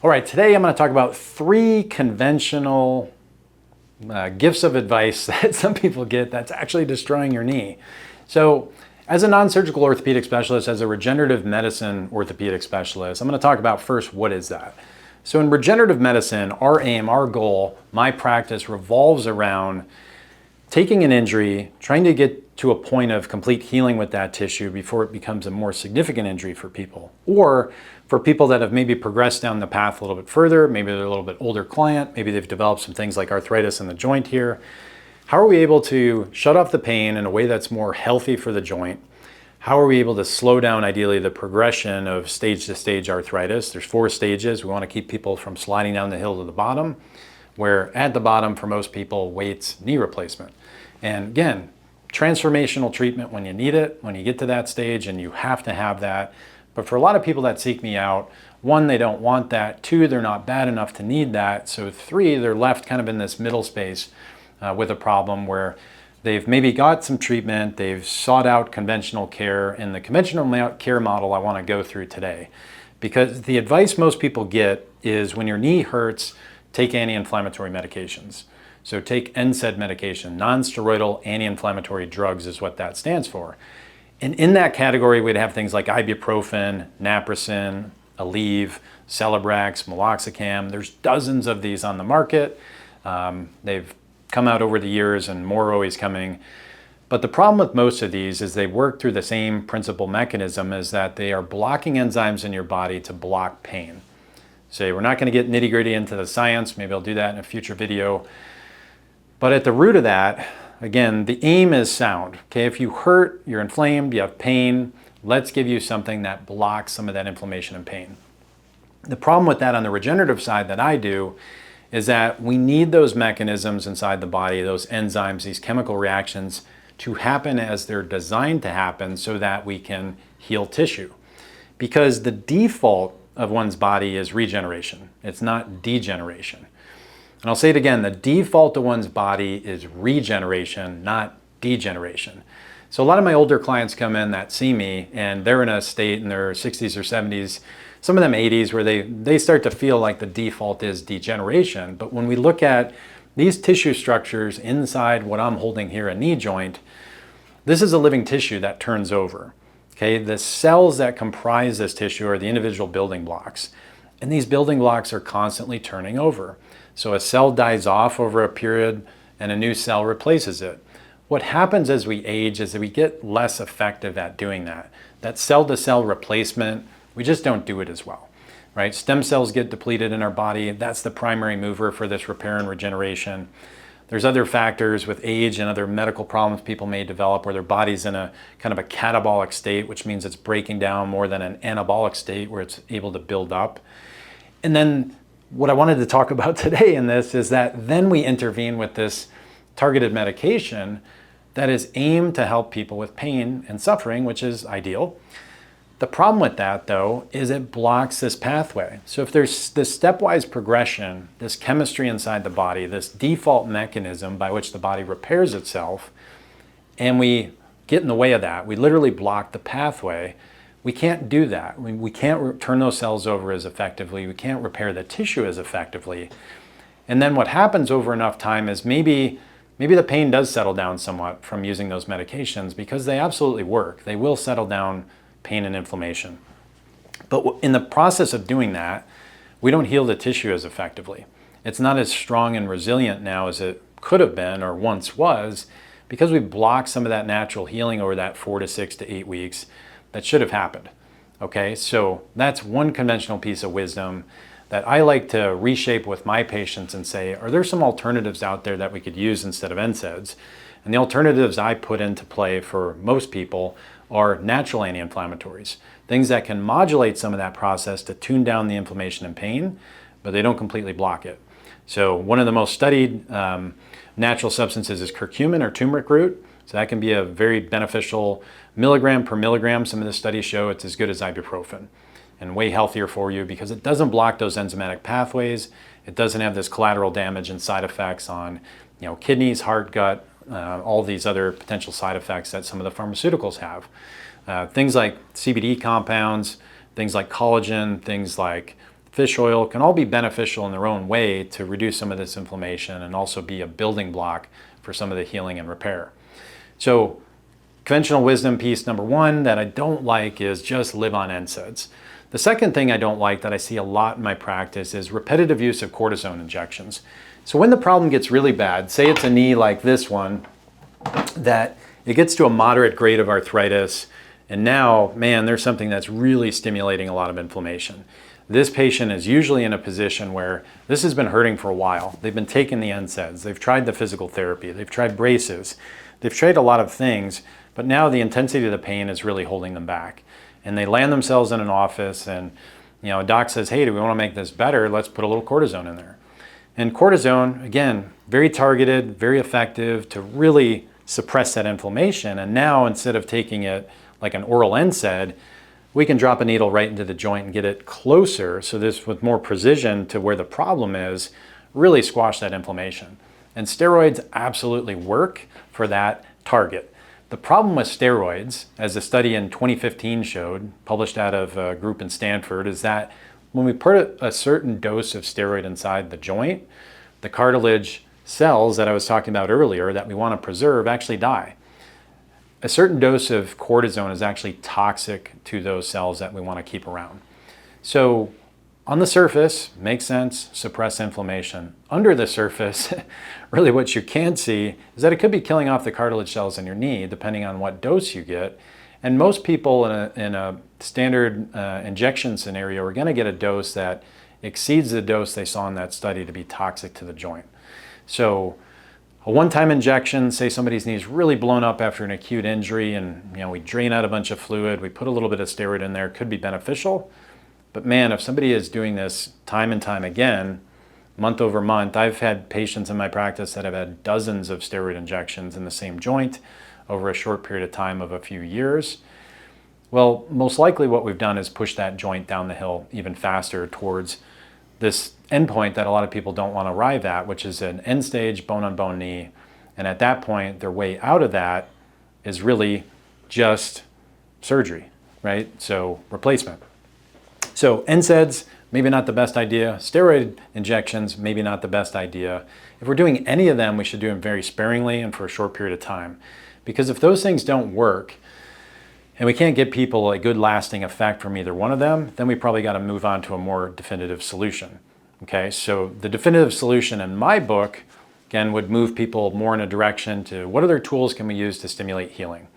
All right, today I'm going to talk about 3 conventional gifts of advice that some people get that's actually destroying your knee. So as a non-surgical orthopedic specialist, as a regenerative medicine orthopedic specialist, I'm going to talk about first, what is that? So in regenerative medicine, our aim, our goal, my practice revolves around taking an injury, trying to get to a point of complete healing with that tissue before it becomes a more significant injury for people. Or for people that have maybe progressed down the path a little bit further, maybe they're a little bit older client, maybe they've developed some things like arthritis in the joint here. How are we able to shut off the pain in a way that's more healthy for the joint? How are we able to slow down, ideally, the progression of stage-to-stage arthritis? There's 4 stages. We want to keep people from sliding down the hill to the bottom, where at the bottom, for most people, waits knee replacement. And again, transformational treatment when you need it, when you get to that stage, and you have to have that. But for a lot of people that seek me out, 1, they don't want that. 2, they're not bad enough to need that. So 3, they're left kind of in this middle space with a problem where they've maybe got some treatment, they've sought out conventional care, and the conventional care model I want to go through today. Because the advice most people get is when your knee hurts, take anti-inflammatory medications. So take NSAID medication, non-steroidal anti-inflammatory drugs is what that stands for. And in that category, we'd have things like ibuprofen, naproxen, Aleve, Celebrex, meloxicam. There's dozens of these on the market. They've come out over the years and more are always coming. But the problem with most of these is they work through the same principal mechanism, is that they are blocking enzymes in your body to block pain. So we're not going to get nitty-gritty into the science. Maybe I'll do that in a future video. But at the root of that, again, the aim is sound. Okay, if you hurt, you're inflamed, you have pain, let's give you something that blocks some of that inflammation and pain. The problem with that on the regenerative side that I do is that we need those mechanisms inside the body, those enzymes, these chemical reactions, to happen as they're designed to happen so that we can heal tissue. Because the default of one's body is regeneration. It's not degeneration. And I'll say it again, the default of one's body is regeneration, not degeneration. So a lot of my older clients come in that see me and they're in a state in their 60s or 70s, some of them 80s, where they start to feel like the default is degeneration. But when we look at these tissue structures inside what I'm holding here, a knee joint, this is a living tissue that turns over. Okay, the cells that comprise this tissue are the individual building blocks. And these building blocks are constantly turning over. So a cell dies off over a period and a new cell replaces it. What happens as we age is that we get less effective at doing that. That cell-to-cell replacement, we just don't do it as well, right? Stem cells get depleted in our body. That's the primary mover for this repair and regeneration. There's other factors with age and other medical problems people may develop where their body's in a kind of a catabolic state, which means it's breaking down more than an anabolic state where it's able to build up. And then what I wanted to talk about today in this is that then we intervene with this targeted medication that is aimed to help people with pain and suffering, which is ideal. The problem with that, though, is it blocks this pathway. So if there's this stepwise progression, this chemistry inside the body, this default mechanism by which the body repairs itself, and we get in the way of that, we literally block the pathway, we can't do that. We can't turn those cells over as effectively. We can't repair the tissue as effectively. And then what happens over enough time is maybe the pain does settle down somewhat from using those medications because they absolutely work. They will settle down pain and inflammation. But in the process of doing that, we don't heal the tissue as effectively. It's not as strong and resilient now as it could have been or once was because we blocked some of that natural healing over that 4 to 6 to 8 weeks that should have happened. Okay, so that's one conventional piece of wisdom that I like to reshape with my patients and say, are there some alternatives out there that we could use instead of NSAIDs? And the alternatives I put into play for most people are natural anti-inflammatories, things that can modulate some of that process to tune down the inflammation and pain, but they don't completely block it. So one of the most studied natural substances is curcumin or turmeric root. So that can be a very beneficial milligram per milligram. Some of the studies show it's as good as ibuprofen and way healthier for you because it doesn't block those enzymatic pathways. It doesn't have this collateral damage and side effects on kidneys, heart, gut, all these other potential side effects that some of the pharmaceuticals have. Things like CBD compounds, things like collagen, things like fish oil can all be beneficial in their own way to reduce some of this inflammation and also be a building block for some of the healing and repair. So conventional wisdom piece number one that I don't like is just live on NSAIDs. The second thing I don't like that I see a lot in my practice is repetitive use of cortisone injections. So when the problem gets really bad, say it's a knee like this one, that it gets to a moderate grade of arthritis, and now, man, there's something that's really stimulating a lot of inflammation. This patient is usually in a position where this has been hurting for a while. They've been taking the NSAIDs, they've tried the physical therapy, they've tried braces, they've tried a lot of things, but now the intensity of the pain is really holding them back. And they land themselves in an office and a doc says, hey, do we want to make this better? Let's put a little cortisone in there. And cortisone, again, very targeted, very effective to really suppress that inflammation. And now instead of taking it like an oral NSAID, we can drop a needle right into the joint and get it closer, so this with more precision to where the problem is, really squash that inflammation. And steroids absolutely work for that target. The problem with steroids, as a study in 2015 showed, published out of a group in Stanford, is that when we put a certain dose of steroid inside the joint, the cartilage cells that I was talking about earlier that we want to preserve actually die. A certain dose of cortisone is actually toxic to those cells that we want to keep around. So on the surface, makes sense, suppress inflammation. Under the surface, really what you can't see is that it could be killing off the cartilage cells in your knee, depending on what dose you get. And most people in a standard injection scenario are going to get a dose that exceeds the dose they saw in that study to be toxic to the joint. So a one-time injection, say somebody's knee is really blown up after an acute injury and we drain out a bunch of fluid, we put a little bit of steroid in there, could be beneficial. But man, if somebody is doing this time and time again, month over month, I've had patients in my practice that have had dozens of steroid injections in the same joint over a short period of time of a few years. Well, most likely what we've done is push that joint down the hill even faster towards this endpoint that a lot of people don't want to arrive at, which is an end-stage bone-on-bone knee. And at that point, their way out of that is really just surgery, right? So replacement. So NSAIDs, maybe not the best idea. Steroid injections, maybe not the best idea. If we're doing any of them, we should do them very sparingly and for a short period of time. Because if those things don't work, and we can't get people a good lasting effect from either one of them, then we probably got to move on to a more definitive solution. Okay, so the definitive solution in my book, again, would move people more in a direction to what other tools can we use to stimulate healing?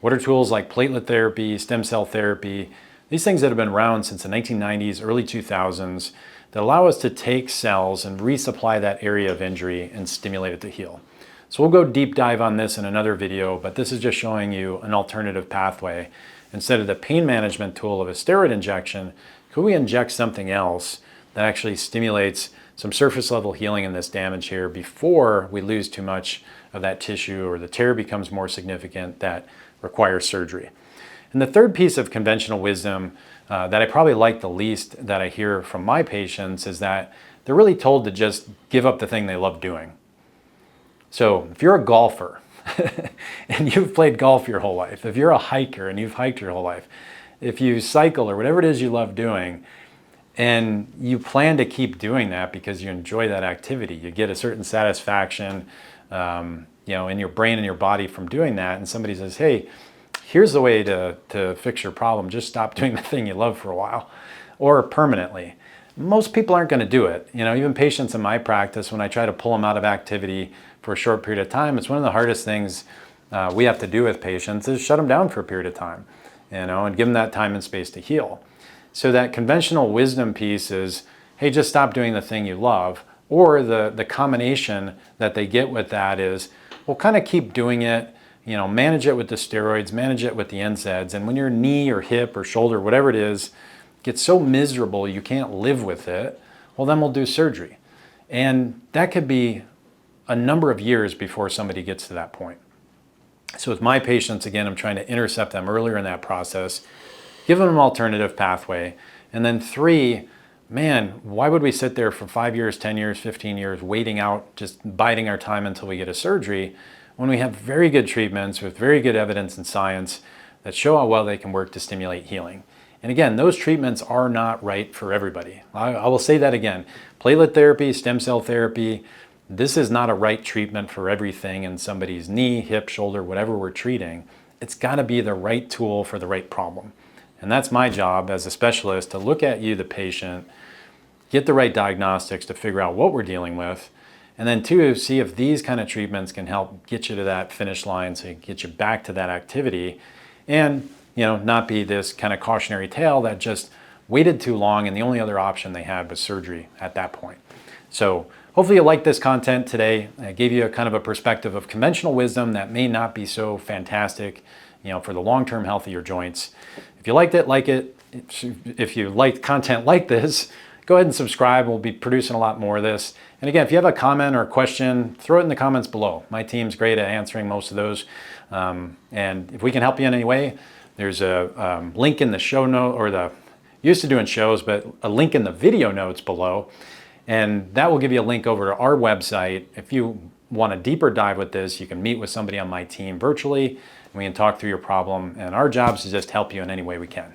What are tools like platelet therapy, stem cell therapy, these things that have been around since the 1990s, early 2000s, that allow us to take cells and resupply that area of injury and stimulate it to heal. So we'll go deep dive on this in another video, but this is just showing you an alternative pathway. Instead of the pain management tool of a steroid injection, could we inject something else that actually stimulates some surface level healing in this damage here before we lose too much of that tissue or the tear becomes more significant that requires surgery? And the third piece of conventional wisdom that I probably like the least that I hear from my patients is that they're really told to just give up the thing they love doing. So if you're a golfer and you've played golf your whole life, if you're a hiker and you've hiked your whole life, if you cycle or whatever it is you love doing, and you plan to keep doing that because you enjoy that activity, you get a certain satisfaction in your brain and your body from doing that, and somebody says, hey, here's the way to fix your problem, just stop doing the thing you love for a while or permanently. Most people aren't going to do it. Even patients in my practice, when I try to pull them out of activity for a short period of time, it's one of the hardest things we have to do with patients is shut them down for a period of time, and give them that time and space to heal. So that conventional wisdom piece is, hey, just stop doing the thing you love. Or the combination that they get with that is, well, kind of keep doing it, manage it with the steroids, manage it with the NSAIDs. And when your knee or hip or shoulder, whatever it is, gets so miserable you can't live with it, well, then we'll do surgery. And that could be a number of years before somebody gets to that point. So with my patients, again, I'm trying to intercept them earlier in that process, give them an alternative pathway. And then 3, man, why would we sit there for 5 years, 10 years, 15 years, waiting out, just biding our time until we get a surgery, when we have very good treatments with very good evidence and science that show how well they can work to stimulate healing. And again, those treatments are not right for everybody. I will say that again. Platelet therapy, stem cell therapy, this is not a right treatment for everything in somebody's knee, hip, shoulder, whatever we're treating. It's got to be the right tool for the right problem. And that's my job as a specialist, to look at you, the patient, get the right diagnostics to figure out what we're dealing with, and then two, see if these kind of treatments can help get you to that finish line, so get you back to that activity, and not be this kind of cautionary tale that just waited too long and the only other option they had was surgery at that point. So hopefully you liked this content today. I gave you a kind of a perspective of conventional wisdom that may not be so fantastic, for the long-term health of your joints. If you liked it, like it. If you liked content like this, go ahead and subscribe. We'll be producing a lot more of this. And again, if you have a comment or a question, throw it in the comments below. My team's great at answering most of those. And if we can help you in any way, there's a link in the show note, or used to doing shows, but a link in the video notes below. And that will give you a link over to our website. If you want a deeper dive with this, you can meet with somebody on my team virtually, and we can talk through your problem. And our job is to just help you in any way we can.